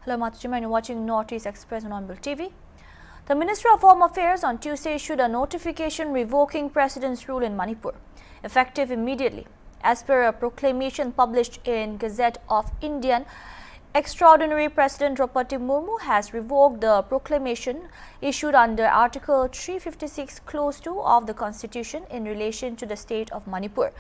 Hello, Matujima, you're watching Northeast Express on Onbill TV. The Ministry of Home Affairs on Tuesday issued a notification revoking President's rule in Manipur, effective immediately. As per a proclamation published in Gazette of Indian, Extraordinary President Draupadi Murmu has revoked the proclamation issued under Article 356 Clause 2 of the Constitution in relation to the state of Manipur.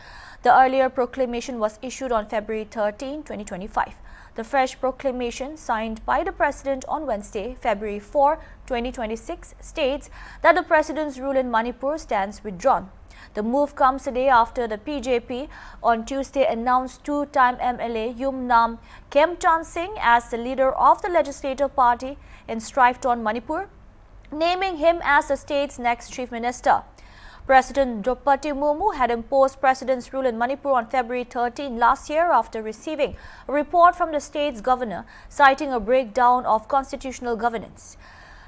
The earlier proclamation was issued on February 13, 2025. The fresh proclamation, signed by the President on Wednesday, February 4, 2026, states that the President's rule in Manipur stands withdrawn. The move comes a day after the PJP on Tuesday announced two-time MLA Yumnam Khemchand Singh as the leader of the Legislative Party in strife on Manipur, naming him as the state's next Chief Minister. President Draupadi Murmu had imposed President's rule in Manipur on February 13 last year after receiving a report from the state's governor citing a breakdown of constitutional governance.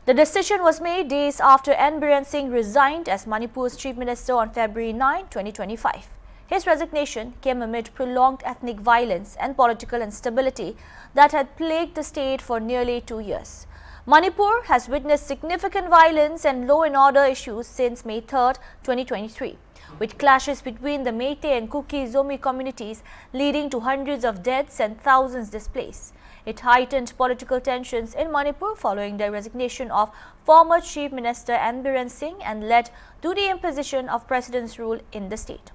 The decision was made days after N. Biren Singh resigned as Manipur's Chief Minister on February 9, 2025. His resignation came amid prolonged ethnic violence and political instability that had plagued the state for nearly 2 years. Manipur has witnessed significant violence and law and order issues since May 3, 2023, with clashes between the Meitei and Kuki Zomi communities leading to hundreds of deaths and thousands displaced. It heightened political tensions in Manipur following the resignation of former Chief Minister N. Biren Singh and led to the imposition of President's rule in the state.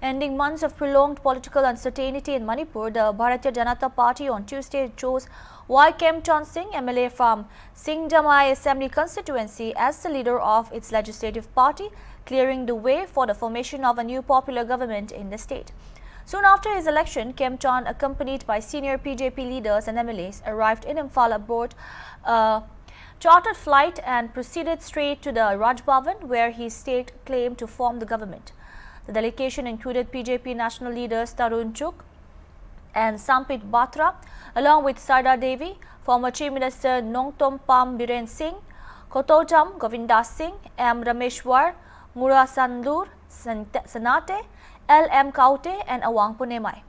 Ending months of prolonged political uncertainty in Manipur, the Bharatiya Janata Party on Tuesday chose Y. Khemchand Singh, MLA from Singdamai Assembly constituency, as the leader of its legislative party, clearing the way for the formation of a new popular government in the state. Soon after his election, Khemchand, accompanied by senior PJP leaders and MLAs, arrived in Imphal aboard a chartered flight and proceeded straight to the Raj Bhavan, where he staked claim to form the government. The delegation included PJP national leaders Tarun Chugh and Sampit Batra, along with Sarda Devi, former Chief Minister Nongtom Pam Biren Singh, Kotojam Govindas Singh, M. Rameshwar, Mura Sandur Sanate, L. M. Kaute and Awang Punemai.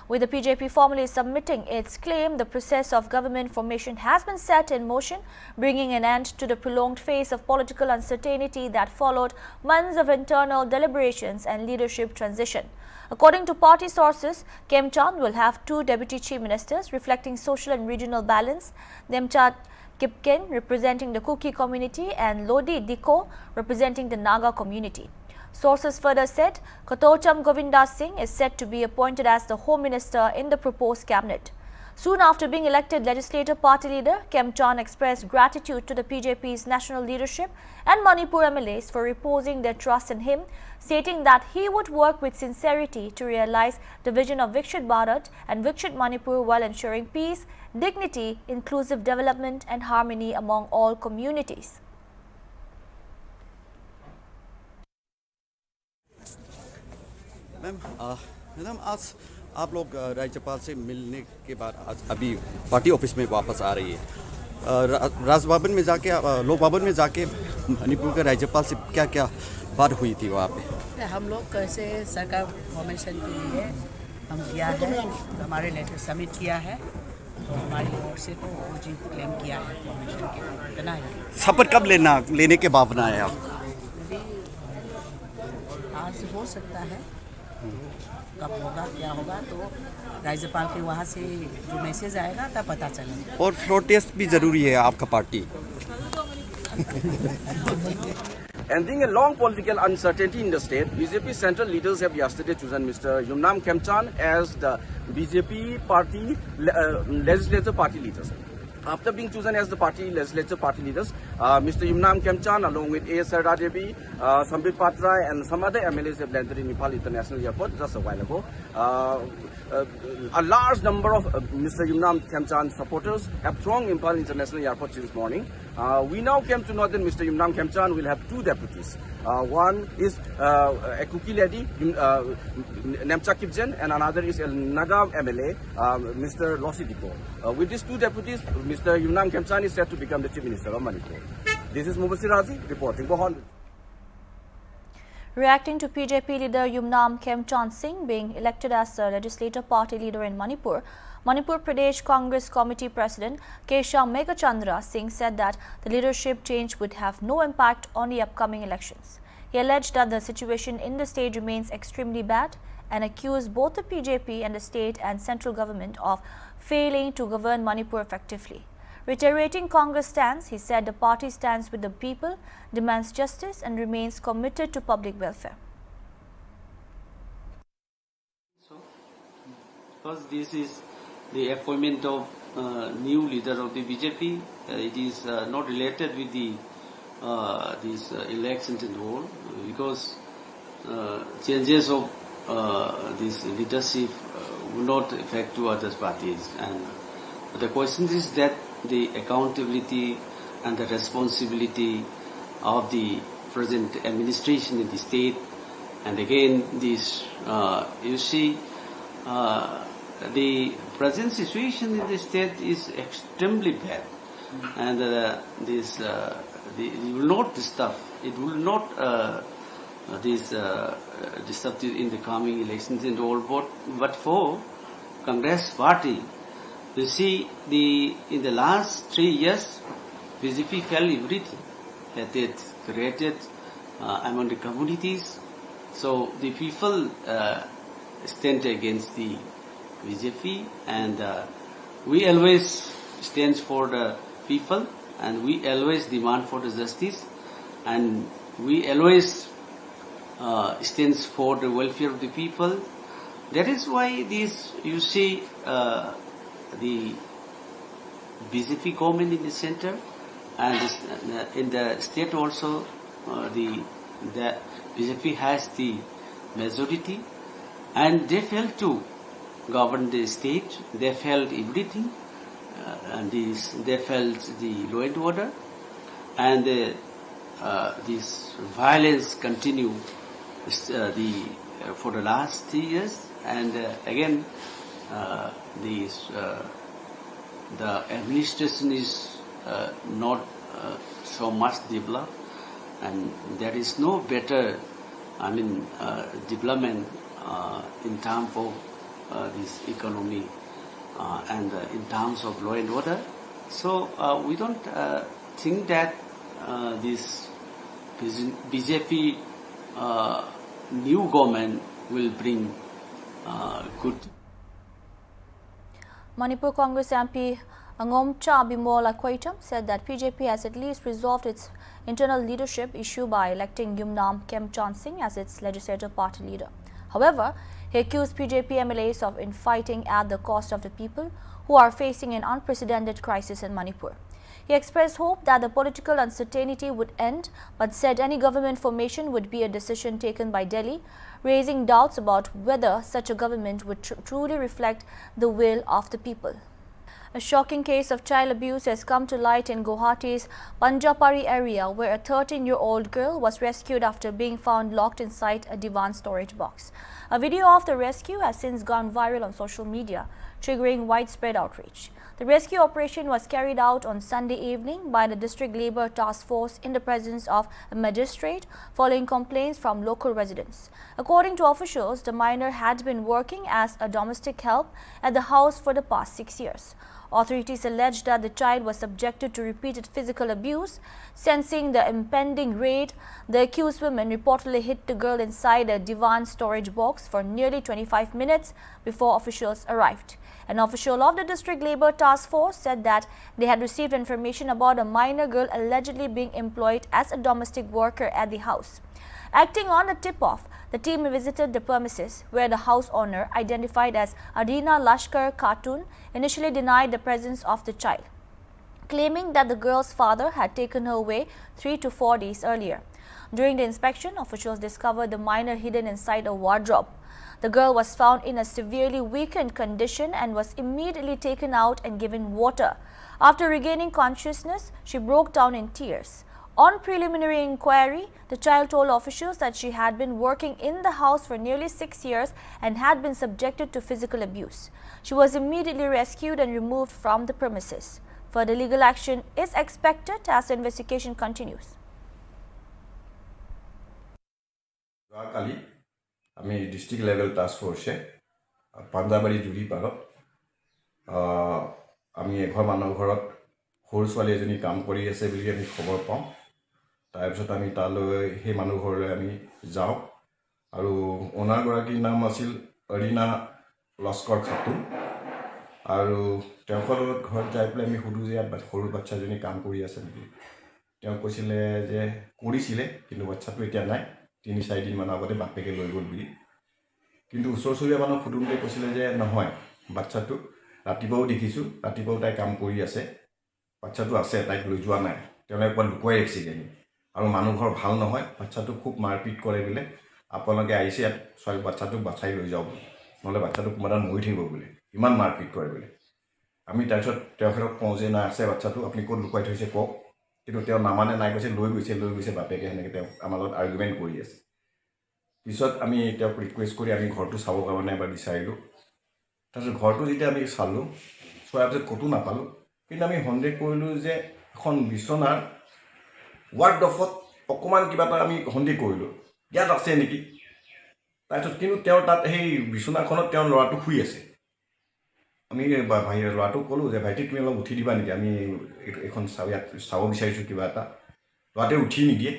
With the PJP formally submitting its claim, the process of government formation has been set in motion, bringing an end to the prolonged phase of political uncertainty that followed months of internal deliberations and leadership transition. According to party sources, Khemchand will have two deputy chief ministers reflecting social and regional balance, Nemchand Kipken representing the Kuki community and Lodi Diko representing the Naga community. Sources further said Kotojam Govindas Singh is set to be appointed as the Home Minister in the proposed cabinet. Soon after being elected Legislative Party leader, Khemchand expressed gratitude to the PJP's national leadership and Manipur MLAs for reposing their trust in him, stating that he would work with sincerity to realize the vision of Viksit Bharat and Viksit Manipur while ensuring peace, dignity, inclusive development and harmony among all communities. Ma'am आज आप लोग राज्यपाल से मिलने के बाद आज अभी पार्टी ऑफिस में वापस आ रही है। राज भवन में जाके लोक भवन में जाके मणिपुर के राज्यपाल से क्या क्या बात हुई थी वहाँ पे? हम लोग कैसे सरकार फॉर्मेशन के लिए हम किया है, हमारे लेटर सबमिट किया है, तो हमारी ओर से तो वो चीज़ क्लेम किया है फॉर्मेशन के इतना है। शपथ कब लेने के भावना है आप? आज हो सकता है, कब होगा क्या होगा तो राज्यपाल के वहाँ से जो मैसेज आएगा तब पता चलेगा। और फ्लोर टेस्ट भी जरूरी है आपका party. Ending a long political uncertainty in the state, BJP central leaders have yesterday chosen Mr. Yumnam Khemchand as the BJP party legislative party leaders. After being chosen as the legislative party leaders, Mr. Yumnam Khemchand along with A. Sarda Devi, Sampit Batra and some other MLAs have landed in Imphal International Airport just a while ago. A large number of Mr. Yumnam Khemchand supporters have thronged Imphal International Airport since morning. We now came to know that Mr. Yumnam Khemchand will have two deputies. One is a Kuki lady, Nemchand Kipken, and another is a Naga MLA, Mr. Losi Diko. With these two deputies, Mr. Yumnam Khemchand is set to become the Chief Minister of Manipur. This is Mubashir Razi reporting for 100. Reacting to PJP leader Yumnam Khemchand Singh being elected as the legislative party leader in Manipur, Manipur Pradesh Congress Committee President Keshav Meghachandra Singh said that the leadership change would have no impact on the upcoming elections. He alleged that the situation in the state remains extremely bad and accused both the PJP and the state and central government of failing to govern Manipur effectively. Reiterating Congress' stance, he said the party stands with the people, demands justice and remains committed to public welfare. Because this is the appointment of new leader of the BJP, it is not related with the these elections and all, because changes of this leadership will not affect to other parties. And the question is that the accountability and the responsibility of the present administration in the state, and again this you see the present situation in the state is extremely bad, and this it will not disturb. It will not disturb in the coming elections and all. But for Congress party, you see in the last 3 years, BJP fell everything that it created among the communities. So the people stand against the BJP, and we always stand for the people, and we always demand for the justice, and we always stands for the welfare of the people. That is why this, you see, the BJP government in the center and this, in the state also, the BJP has the majority, and they failed to govern the state. They failed everything, and they failed the law and order, and this violence continue for the last 3 years, and again the administration is not so much developed, and there is no better, development in terms of this economy and in terms of law and order. So we don't think that this BJP new government will bring good. Manipur Congress MP Angomcha Bimola Kwaitam said that PJP has at least resolved its internal leadership issue by electing Yumnam Khemchand Singh as its legislative party leader. However, he accused PJP MLAs of infighting at the cost of the people who are facing an unprecedented crisis in Manipur. He expressed hope that the political uncertainty would end, but said any government formation would be a decision taken by Delhi, raising doubts about whether such a government would truly reflect the will of the people. A shocking case of child abuse has come to light in Guwahati's Panjapari area, where a 13-year-old girl was rescued after being found locked inside a divan storage box. A video of the rescue has since gone viral on social media, triggering widespread outrage. The rescue operation was carried out on Sunday evening by the District Labour Task Force in the presence of a magistrate, following complaints from local residents. According to officials, the minor had been working as a domestic help at the house for the past 6 years. Authorities alleged that the child was subjected to repeated physical abuse. Sensing the impending raid, the accused woman reportedly hid the girl inside a divan storage box for nearly 25 minutes before officials arrived. An official of the District Labour Task Force said that they had received information about a minor girl allegedly being employed as a domestic worker at the house. Acting on the tip-off, the team visited the premises, where the house owner, identified as Adina Lashkar Khatun, initially denied the presence of the child, claiming that the girl's father had taken her away 3 to 4 days earlier. During the inspection, officials discovered the minor hidden inside a wardrobe. The girl was found in a severely weakened condition and was immediately taken out and given water. After regaining consciousness, she broke down in tears. On preliminary inquiry, the child told officials that she had been working in the house for nearly 6 years and had been subjected to physical abuse. She was immediately rescued and removed from the premises. Further legal action is expected as the investigation continues. কালি আমি district level task forces Panjabari জুৰি পাৰত আমি এঘৰ মানুহৰ ঘৰত সৰু ছোৱালী এজনী কাম কৰি আছে বুলি আমি খবৰ পাওঁ। তাৰপিছত আমি তালৈ সেই মানুহ ঘৰলৈ আমি যাওঁ আৰু অনাৰগৰাকীৰ নাম আছিল অৰিনা লস্কৰ খাতুন আৰু তেওঁলোকৰ ঘৰত যাই পেলাই আমি সুধোঁ যে ইয়াত সৰু বাচ্চাজনী কাম কৰি আছে নেকি। তেওঁ কৈছিলে যে কৰিছিলে, কিন্তু বাচ্চাটো এতিয়া নাই, 3-4 দিনমান আগতে বাপেকে লৈ গ'ল বুলি। কিন্তু ওচৰ চুবুৰীয়া মানুহ সুধোঁতে কৈছিলে যে নহয়, বাচ্চাটো ৰাতিপুৱাও দেখিছোঁ, ৰাতিপুৱাও তাই কাম কৰি আছে, বাচ্চাটো আছে, তাইক লৈ যোৱা নাই, তেওঁলোকে ক'ৰবাত লুকুৱাই ৰাখিছিলে। আৰু মানুহ ঘৰ ভাল নহয়, বাচ্চাটোক খুব মাৰপিট কৰে বোলে, আপোনালোকে আহিছে ইয়াত ছোৱালী বাচ্চাটোক বাচাই লৈ যাওঁ বোলে, নহ'লে বাচ্চাটো কোনোবা এটা মৰি থাকিব বোলে, ইমান মাৰপিট কৰে বোলে। আমি তাৰপিছত তেখেতক কওঁ যে নাই আছে বাচ্চাটো, আপুনি ক'ত লুকুৱাই থৈছে কওক। কিন্তু তেওঁ নামানে, নাই কৈছে লৈ গৈছে বাপেকে, সেনেকৈ তেওঁ আমাৰ লগত আৰ্গুমেণ্ট কৰি আছে। পিছত আমি তেওঁক ৰিকুৱেষ্ট কৰি আমি ঘৰটো চাবৰ কাৰণে এবাৰ বিচাৰিলোঁ। তাৰপিছত ঘৰটো যেতিয়া আমি চালোঁ, চোৱাৰ পিছত ক'তো নাপালোঁ। কিন্তু আমি সন্দেহ কৰিলোঁ যে এখন বিচনাৰ ৱাৰ্ডৰফত অকণমান কিবা এটা আমি সন্দেহ কৰিলোঁ, ইয়াত আছে নেকি। তাৰপিছত কিন্তু তেওঁৰ তাত সেই বিচনাখনত তেওঁৰ ল'ৰাটো শুই আছে। আমি বাহিৰৰ ল'ৰাটোক ক'লোঁ যে ভাইটি তুমি অলপ উঠি দিবা নেকি, আমি এইখন ইয়াত চাব বিচাৰিছোঁ কিবা এটা। ল'ৰাটোৱে উঠি নিদিয়ে,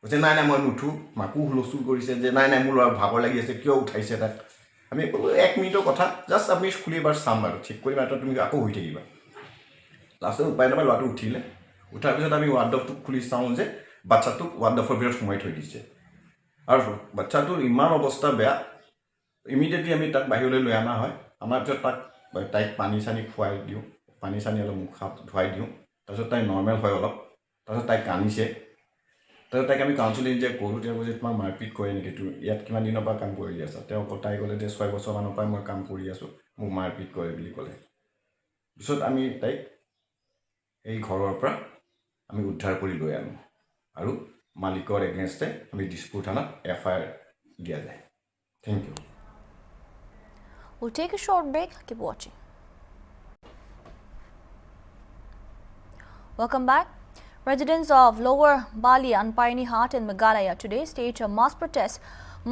কৈছে নাই মই নুঠোঁ। মাকো হুলস্থুল কৰিছে যে নাই মোৰ ল'ৰা ভাগৰ লাগি আছে, কিয় উঠাইছে তাক। আমি ক'লোঁ 1 মিনিটৰ কথা, জাষ্ট আপুনি খুলি এবাৰ চাম বাৰু, ঠিক কৰি মাত্ৰ তুমি আকৌ শুই থাকিবা। লাষ্টত উপায় নাপায় ল'ৰাটো উঠিলে। উঠাৰ পিছত আমি ৱাৰ্ডৰটোক খুলি চাওঁ যে বাচ্চাটোক ৱাৰ্ডৰফৰ ভিতৰত সোমাই থৈ দিছে। আৰু বাচ্চাটোৰ ইমান অৱস্থা বেয়া, ইমিডিয়েটলি আমি তাক বাহিৰলৈ লৈ অনা হয়। আমাৰ পিছত তাইক পানী চানী খুৱাই দিওঁ, পানী চানী অলপ মুখ হাত ধুৱাই দিওঁ। তাৰপিছত তাই নৰ্মেল হয় অলপ। তাৰপিছত তাই কান্দিছে। তাৰপিছত তাইক আমি কাউন্সেলিং যে কৰোঁ, তেওঁ কৈছে তোমাক মাৰপিট কৰে নেকি, তুমি ইয়াত কিমান দিনৰ পৰা কাম কৰি আছা। তাই ক'লে যে 6 বছৰমানৰ পৰাই মই কাম কৰি আছোঁ, মোক মাৰপিট কৰে বুলি ক'লে। পিছত আমি তাইক এই ঘৰৰ পৰা আমি উদ্ধাৰ কৰি লৈ আনো আৰু মালিকৰ এগেইনষ্টে আমি দিছপুৰ থানাত FIR দিয়া যায়। Thank you. We'll take a short break. Keep watching. Welcome back. Residents of Lower Balian, Paini Hat in Meghalaya today staged a mass protest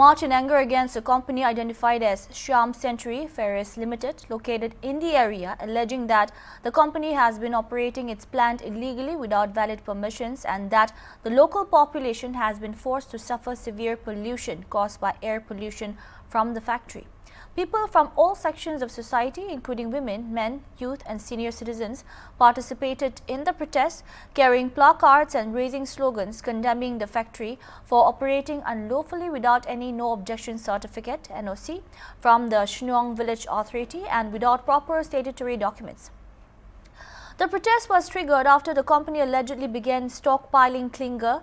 march in anger against a company identified as Shyam Century Ferries Limited located in the area, alleging that the company has been operating its plant illegally without valid permissions and that the local population has been forced to suffer severe pollution caused by air pollution from the factory. People from all sections of society, including women, men, youth and senior citizens, participated in the protest, carrying placards and raising slogans condemning the factory for operating unlawfully without any no objection certificate (NOC) from the Shnong Village Authority and without proper statutory documents. The protest was triggered after the company allegedly began stockpiling clinker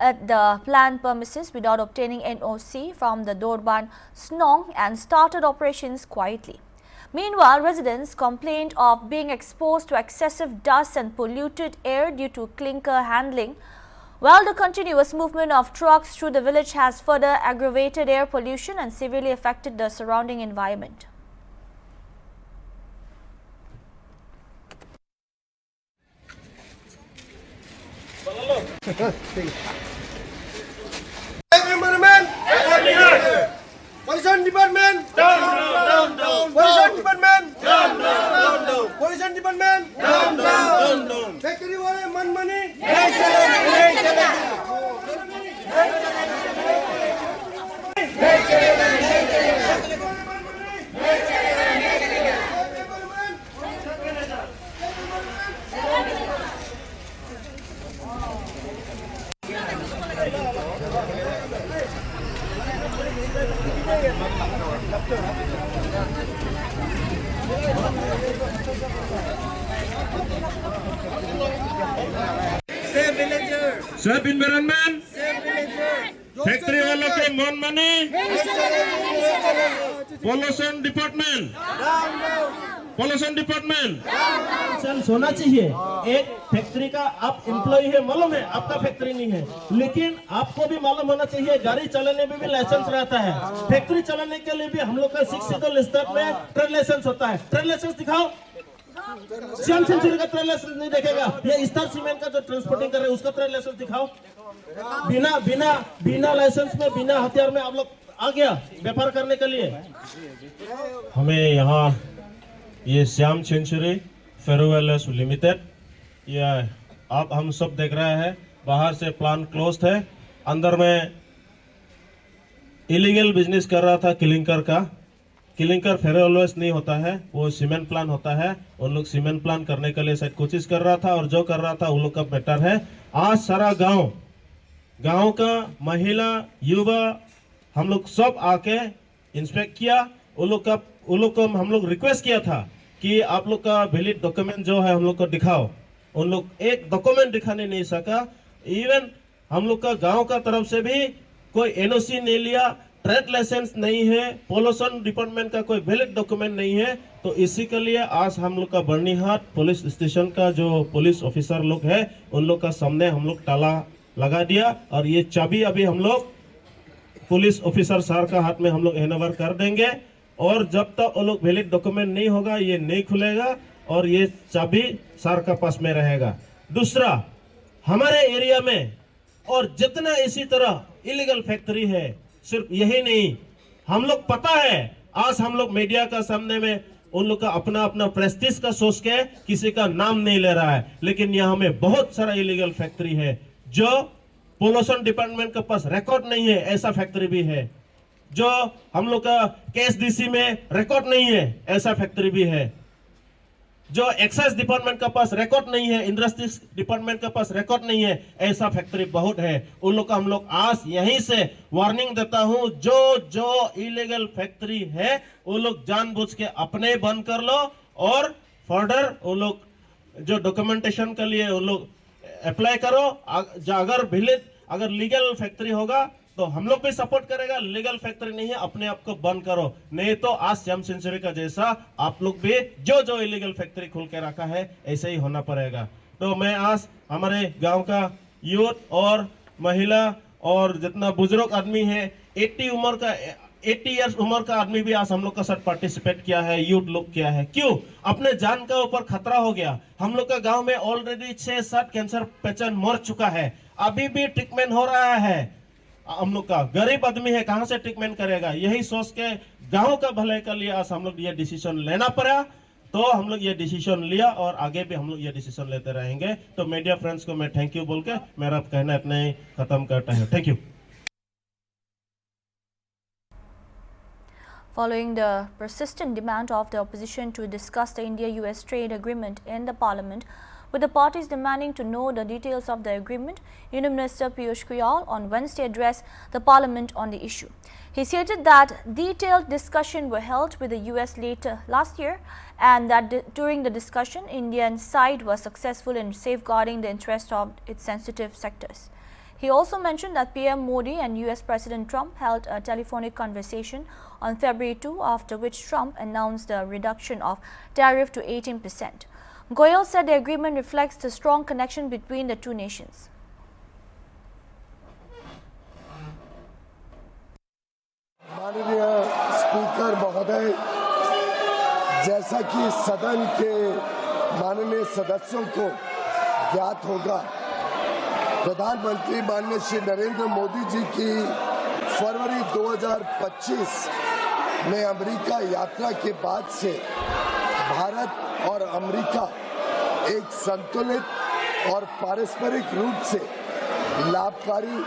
at the plant premises without obtaining NOC from the Dorban Snong and started operations quietly. Meanwhile, residents complained of being exposed to excessive dust and polluted air due to clinker handling, while the continuous movement of trucks through the village has further aggravated air pollution and severely affected the surrounding environment. Pollution department down. Pollution department down. Pollution department down. Factory wale man money nahi chalegi. Save villagers. Save environment. Save villagers. Factory वालों के मन मानी. Pollution department. Pollution department. Licence होना चाहिए। एक factory का आप employ है, मालूम है आपका फैक्ट्री नहीं है, लेकिन आपको भी मालूम होना चाहिए गाड़ी चलाने में भी लाइसेंस रहता है। फैक्ट्री चलाने के लिए भी हम लोग का 6 सीटर लिस्टेड में ट्रेड लाइसेंस होता है। ट्रेड लाइसेंस दिखाओ। श्याम सेंचुरी का ट्रेड लाइसेंस नहीं देखेगा। ये स्टार सीमेंट का जो ट्रांसपोर्टिंग कर रहे हैं उसका ट्रेड लाइसेंस दिखाओ। बिना लाइसेंस में, बिना हथियार में आप लोग आ गया व्यापार करने के लिए। हमें यहाँ ये श्याम सेंचुरी फेरोवेल्स लिमिटेड, ये आप हम सब देख रहे हैं, बाहर से प्लांट क्लोज्ड है, अंदर में इलीगल बिजनेस कर रहा था क्लिंकर का। क्लिंकर फेरोवेल्स नहीं होता है, वो सीमेंट प्लांट होता है। उन लोग सीमेंट प्लांट करने के लिए शायद कोशिश कर रहा था, और जो कर रहा था उन लोग का मैटर है। आज सारा गांव का महिला युवा हम लोग सब आके इंस्पेक्ट किया। उन लोग को हम लोग रिक्वेस्ट किया था कि आप लोग का वैलिड डॉक्यूमेंट जो है हम लोग को दिखाओ। उन लोग एक डॉक्यूमेंट दिखाने नहीं सका। इवन हम लोग का गांव का तरफ से भी कोई एनओसी नहीं लिया, ट्रेड लाइसेंस नहीं है, पोल्यूशन डिपार्टमेंट का कोई वैलिड डॉक्यूमेंट नहीं है। तो इसी के लिए आज हम लोग का बर्नीहाट पुलिस स्टेशन का जो पुलिस ऑफिसर लोग है उन लोग का सामने हम लोग ताला लगा दिया, और ये चाबी अभी हम लोग पुलिस ऑफिसर सर का हाथ में हम लोग हैंडओवर कर देंगे। और जब तक वो लोग वैलिड डॉक्यूमेंट नहीं होगा ये नहीं खुलेगा, और ये चाबी सर का पास में रहेगा। दूसरा, हमारे एरिया में और जितना इसी तरह इलीगल फैक्ट्री है, सिर्फ यही नहीं, हम लोग पता है आज हम लोग मीडिया का सामने में उन लोग का अपना प्रेस्टीज का सोच के किसी का नाम नहीं ले रहा है, लेकिन यहाँ में बहुत सारा इलीगल फैक्ट्री है जो पोल्यूशन डिपार्टमेंट के पास रिकॉर्ड नहीं है, ऐसा फैक्ट्री भी है। जो हम लोग का केएसडीसी में रिकॉर्ड नहीं है, ऐसा फैक्ट्री भी है। जो एक्साइज डिपार्टमेंट के पास रिकॉर्ड नहीं है, इंडस्ट्रीज डिपार्टमेंट के पास रिकॉर्ड नहीं है, ऐसा फैक्ट्री बहुत है। उन लोग का हम लोग आज यहीं से वार्निंग देता हूं, जो इलीगल फैक्ट्री है वो लोग जानबूझ के अपने बंद कर लो, और फर्दर वो लोग जो डॉक्यूमेंटेशन के लिए वो लोग अप्लाई करो। अगर लीगल फैक्ट्री होगा तो हम लोग भी सपोर्ट करेगा, लीगल फैक्ट्री नहीं है अपने आप को बंद करो, नहीं तो आज श्याम सेंचुरी का जैसा आप लोग भी जो इलीगल फैक्ट्री खोल के रखा है ऐसे ही होना पड़ेगा। तो मैं आज हमारे गांव का यूथ और महिला और जितना बुजुर्ग आदमी है, 80 इयर्स उम्र का आदमी भी आज हम लोग का साथ पार्टिसिपेट किया है, यूथ लोग किया है। क्यों? अपने जान का ऊपर खतरा हो गया। हम लोग का गांव में ऑलरेडी 6-7 कैंसर पेशेंट मर चुका है, अभी भी ट्रीटमेंट हो रहा है। हम लोग का गरीब आदमी है, कहां से ट्रीटमेंट करेगा? यही सोच के गांव का भले के लिए आज हम लोग ये डिसीजन लेना पड़ा, तो हम लोग ये डिसीजन लिया और आगे भी हम लोग ये डिसीजन लेते रहेंगे। तो मीडिया फ्रेंड्स को मैं थैंक यू बोल के मेरा कहना इतना ही खत्म करता हूं। Thank you. Following the persistent demand of the opposition to discuss the India-US trade agreement in the parliament, with the parties demanding to know the details of the agreement, Union Minister Piyush Goyal on Wednesday addressed the parliament on the issue. He stated that detailed discussion were held with the US later last year, and that during the discussion, Indian side was successful in safeguarding the interest of its sensitive sectors. He also mentioned that PM Modi and US President Trump held a telephonic conversation on February 2, after which Trump announced the reduction of tariff to 18%. Goyal said the agreement reflects the strong connection between the two nations. माननीय speaker महोदय, जैसा कि सदन के माननीय सदस्यों को ज्ञात होगा, प्रधानमंत्री माननीय श्री नरेंद्र मोदी जी की फरवरी 2025 में अमेरिका यात्रा के बाद से भारत और अमेरिका एक संतुलित और पारस्परिक रूप से लाभकारी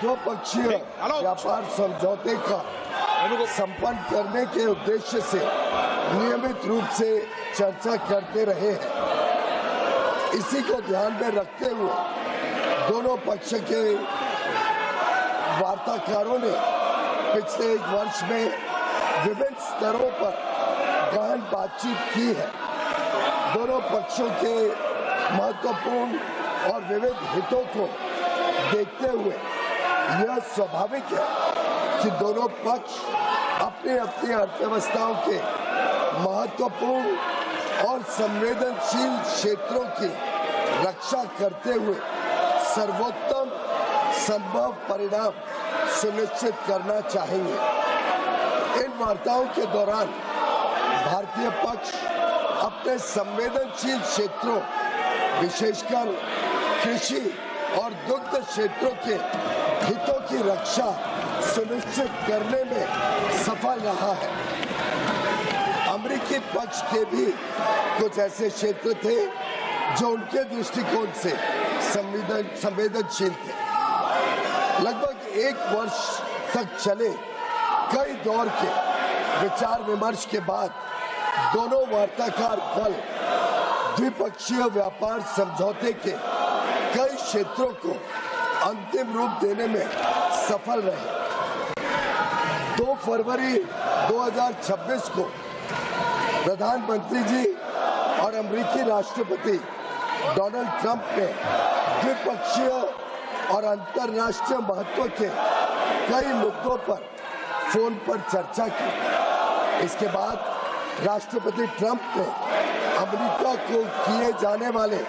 द्विपक्षीय व्यापार समझौते का संपन्न करने के उद्देश्य से नियमित रूप से चर्चा करते रहे हैं। इसी को ध्यान में रखते हुए दोनों पक्ष के वार्ताकारों ने पिछले 1 वर्ष में विभिन्न स्तरों पर गहन बातचीत की है। दोनों पक्षों के महत्वपूर्ण और विविध हितों को देखते हुए यह स्वाभाविक है कि दोनों पक्ष अपनी अपनी अर्थव्यवस्थाओं के महत्वपूर्ण और संवेदनशील क्षेत्रों की रक्षा करते हुए सर्वोत्तम संभव परिणाम सुनिश्चित करना चाहेंगे। इन वार्ताओं के दौरान भारतीय पक्ष अपने संवेदनशील क्षेत्रों विशेषकर कृषि और दुग्ध क्षेत्रों के हितों की रक्षा सुनिश्चित करने में सफल रहा है। अमेरिकी पक्ष के भी कुछ ऐसे क्षेत्र थे जो उनके दृष्टिकोण से संवेदनशील थे। लगभग 1 वर्ष तक चले कई दौर के विचार विमर्श के बाद दोनों वार्ताकार दल द्विपक्षीय व्यापार समझौते के कई क्षेत्रों को अंतिम रूप देने में सफल रहे। 2 फरवरी 2026 को प्रधानमंत्री जी और अमेरिकी राष्ट्रपति डोनाल्ड ट्रंप ने द्विपक्षीय और अंतर्राष्ट्रीय महत्व के कई मुद्दों पर फोन पर चर्चा की। इसके बाद राष्ट्रपति ट्रंप ने अमेरिका को किए जाने वाले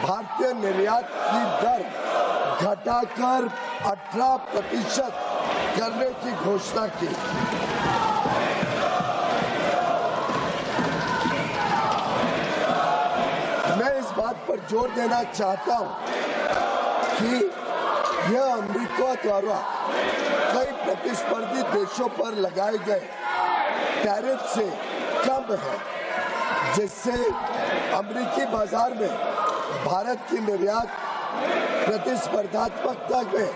भारतीय निर्यात की दर घटाकर 18% करने की घोषणा की। मैं इस बात पर जोर देना चाहता हूं कि यह अमेरिका द्वारा कई प्रतिस्पर्धी देशों पर लगाए गए टैरिफ से कम है, जिससे अमेरिकी बाजार में भारत की निर्यात प्रतिस्पर्धात्मकता में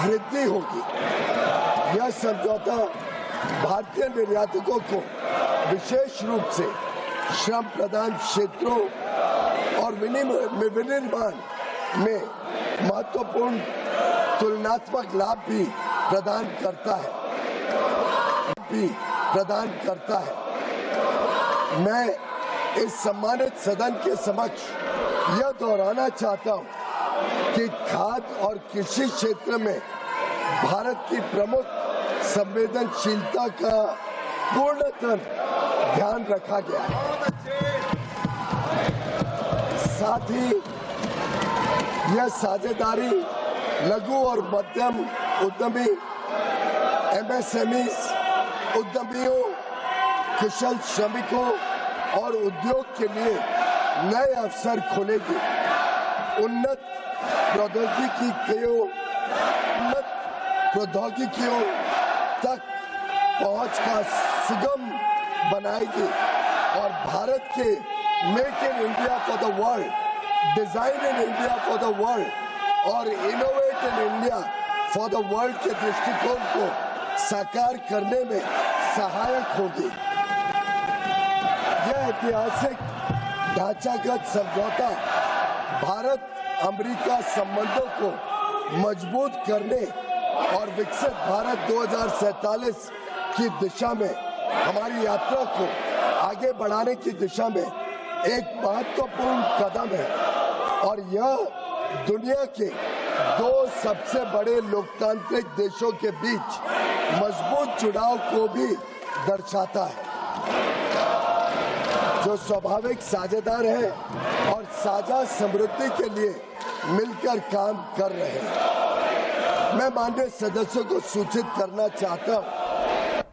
वृद्धि होगी। यह समझौता भारतीय निर्यातकों को विशेष रूप से श्रम प्रधान क्षेत्रों और विनिर्माण में महत्वपूर्ण तुलनात्मक लाभ भी प्रदान करता है। मैं इस सम्मानित सदन के समक्ष यह दोहराना चाहता हूं कि खाद्य और कृषि क्षेत्र में भारत की प्रमुख संवेदनशीलता का पूर्णतः ध्यान रखा गया है। साथ ही यह साझेदारी लघु और मध्यम उद्यमी MSMEs उद्यमियों, कुशल श्रमिकों और उद्योग के लिए नए अवसर खोलेगी। उन्नत प्रौद्योगिकियों तक पहुंच का सुगम बनाएगी और भारत के make in India for the world, design in India for the world और innovate in India for the world के दृष्टिकोण को साकार करने में सहायक होगी। यह ऐतिहासिक ढांचागत समझौता भारत अमेरिका संबंधों को मजबूत करने और विकसित भारत 2047 की दिशा में हमारी यात्रा को आगे बढ़ाने की दिशा में एक महत्वपूर्ण कदम है और यह दुनिया के 2 सबसे बड़े लोकतांत्रिक देशों के बीच मजबूत जुड़ाव को भी दर्शाता है, जो स्वाभाविक साझेदार है और साझा समृद्धि के लिए मिलकर काम कर रहे हैं। मैं माननीय सदस्यों को सूचित करना चाहता हूं।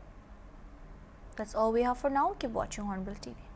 That's all we have for now. Keep watching Hornbill TV.